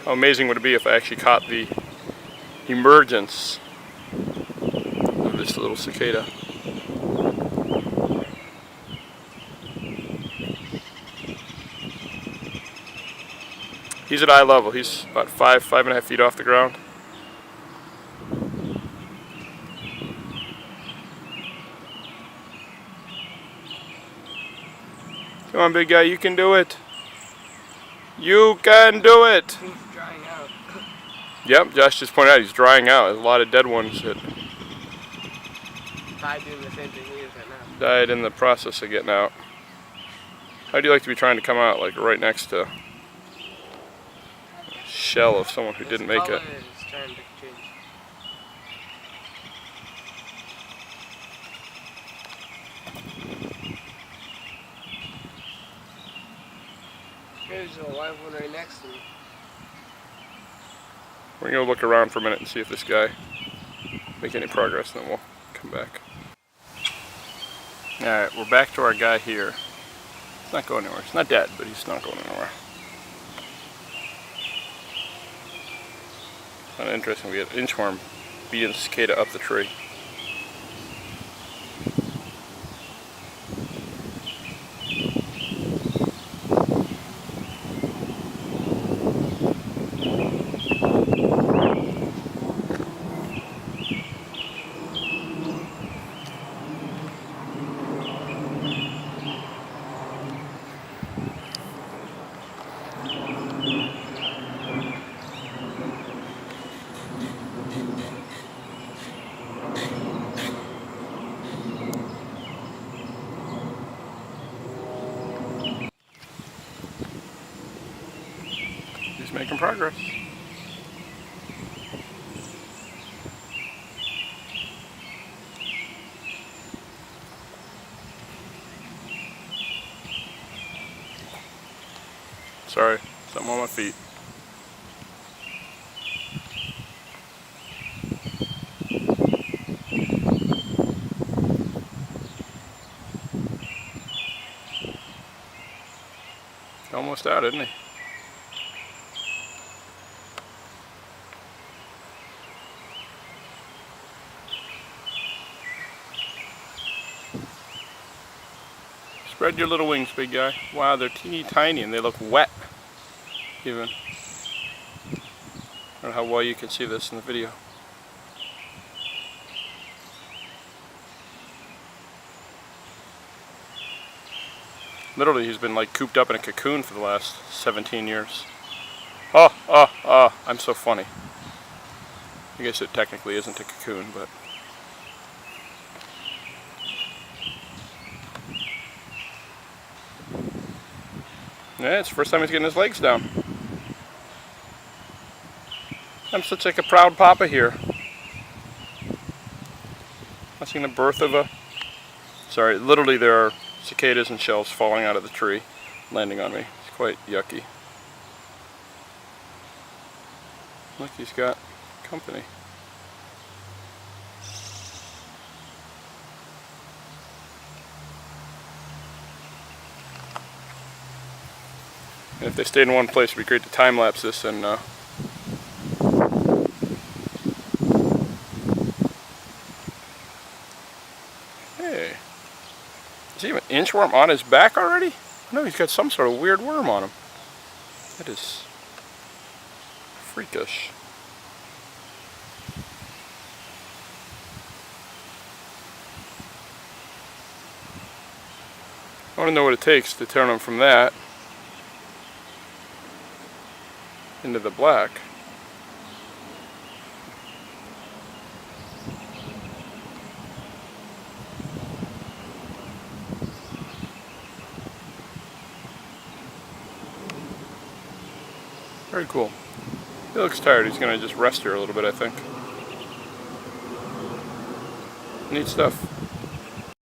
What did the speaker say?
how amazing would it be if I actually caught the emergence of this little cicada. He's at eye level. He's about 5.5 feet off the ground. Come on, big guy, you can do it. You can do it. He's drying out. Yep, Josh just pointed out he's drying out. There's a lot of dead ones that Probably doing the same thing he is right now. died in the process of getting out. How'd you like to be trying to come out, like right next to a shell of someone who didn't make it? Is trying to change. There's a live one right next to me. We're gonna go look around for a minute and see if this guy make any progress, and then we'll come back. Alright, we're back to our guy here. He's not going anywhere. He's not dead, but he's not going anywhere. Kind of interesting. We had an inchworm beating the cicada up the tree. He's making progress. Sorry, something on my feet. Almost out, isn't he? Spread your little wings, big guy. Wow, they're teeny tiny and they look wet. Even. I don't know how well you can see this in the video. Literally, he's been like cooped up in a cocoon for the last 17 years. Oh, I'm so funny. I guess it technically isn't a cocoon, but... yeah, it's the first time he's getting his legs down. I'm such like a proud papa here. Watching the birth of a... sorry, literally there are cicadas and shells falling out of the tree, landing on me. It's quite yucky. Look, he's got company. And if they stayed in one place, it'd be great to time lapse this and hey. Is he have an inchworm on his back already? No, he's got some sort of weird worm on him. That is freakish. I want to know what it takes to turn him from that into the black. Very cool. He looks tired. He's going to just rest here a little bit, I think. Neat stuff.